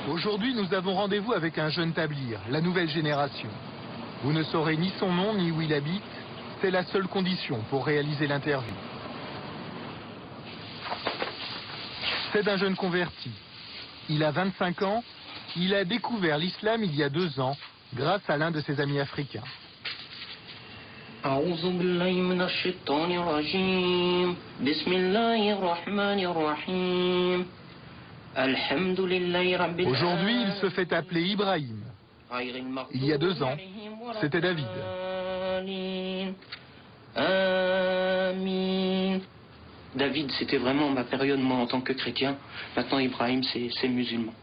Aujourd'hui, nous avons rendez-vous avec un jeune tablir, la nouvelle génération. Vous ne saurez ni son nom ni où il habite. C'est la seule condition pour réaliser l'interview. C'est d'un jeune converti. Il a 25 ans. Il a découvert l'islam il y a 2 ans grâce à l'un de ses amis africains. Aujourd'hui, il se fait appeler Ibrahim. Il y a 2 ans, c'était David. David, c'était vraiment ma période, moi, en tant que chrétien. Maintenant, Ibrahim, c'est musulman.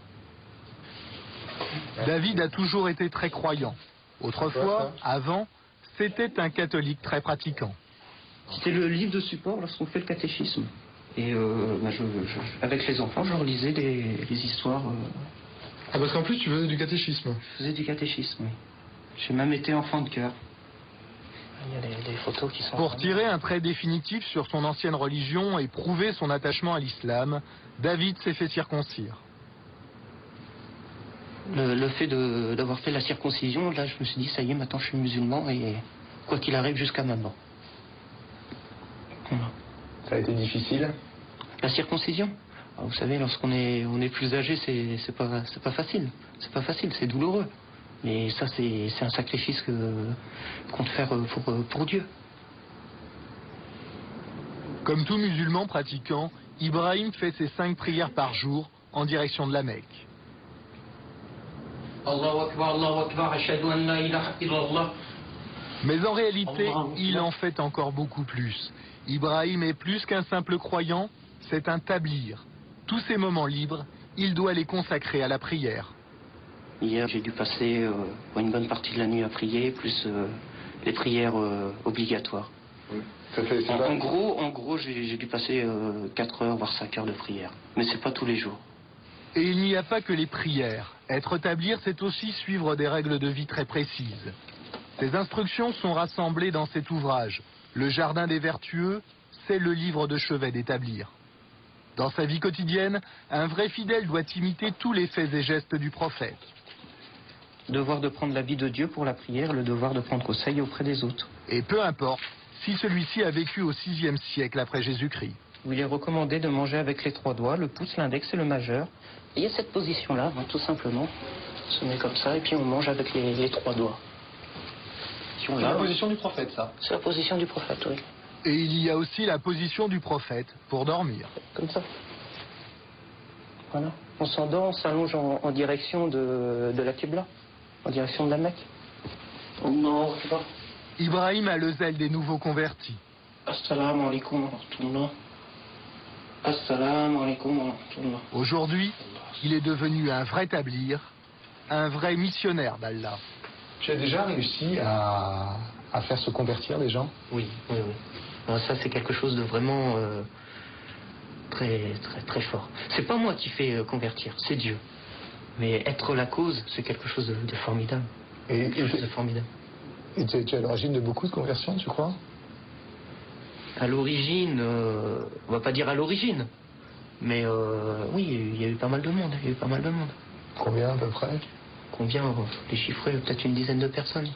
David a toujours été très croyant. Autrefois, avant, c'était un catholique très pratiquant. C'était le livre de support lorsqu'on fait le catéchisme. Et avec les enfants, je leur lisais les histoires. Ah, parce qu'en plus, tu faisais du catéchisme. Je faisais du catéchisme, oui. J'ai même été enfant de cœur. Il y a des photos qui sont... Pour tirer un trait définitif sur son ancienne religion et prouver son attachement à l'islam, David s'est fait circoncire. Le fait d'avoir fait la circoncision, là, je me suis dit, ça y est, maintenant je suis musulman et quoi qu'il arrive jusqu'à maintenant. Voilà. Ça a été difficile? La circoncision? Vous savez, lorsqu'on est plus âgé, c'est pas facile. C'est pas facile, c'est douloureux. Mais ça, c'est un sacrifice qu'on te fait pour Dieu. Comme tout musulman pratiquant, Ibrahim fait ses 5 prières par jour en direction de la Mecque. Allahu Akbar, Allahu Akbar, ashhadu an la ilaha illallah. Mais en réalité, il en fait encore beaucoup plus. Ibrahim est plus qu'un simple croyant, c'est un tablir. Tous ses moments libres, il doit les consacrer à la prière. Hier, j'ai dû passer une bonne partie de la nuit à prier, plus les prières obligatoires. Oui. En gros, j'ai dû passer 4 heures, voire 5 heures de prière. Mais c'est pas tous les jours. Et il n'y a pas que les prières. Être tablir, c'est aussi suivre des règles de vie très précises. Ces instructions sont rassemblées dans cet ouvrage. Le Jardin des Vertueux, c'est le livre de chevet des tablirs. Dans sa vie quotidienne, un vrai fidèle doit imiter tous les faits et gestes du prophète. Devoir de prendre l'habit de Dieu pour la prière, le devoir de prendre conseil auprès des autres. Et peu importe si celui-ci a vécu au VIe siècle après Jésus-Christ. Où il est recommandé de manger avec les 3 doigts, le pouce, l'index et le majeur. Et il y a cette position-là, tout simplement. On se met comme ça et puis on mange avec les 3 doigts. C'est la position du prophète, ça? C'est la position du prophète, oui. Et il y a aussi la position du prophète pour dormir. Comme ça. Voilà. On s'endort, on s'allonge en direction de la Qibla, en direction de la Mecque. Allah Akbar. Ibrahim a le zèle des nouveaux convertis. Assalamu alaikum wa rahmatullah. Assalamu alaikum wa rahmatullah. Aujourd'hui, il est devenu un vrai tablir, un vrai missionnaire d'Allah. Tu as déjà réussi à faire se convertir des gens? Oui. Alors ça, c'est quelque chose de vraiment très fort. C'est pas moi qui fais convertir, c'est Dieu. Mais être la cause, c'est quelque chose de formidable. Et tu es à l'origine de beaucoup de conversions, tu crois? À l'origine, on va pas dire à l'origine, mais oui, il y a eu pas mal de monde. Combien à peu près? Combien? Les chiffrer, peut-être une dizaine de personnes.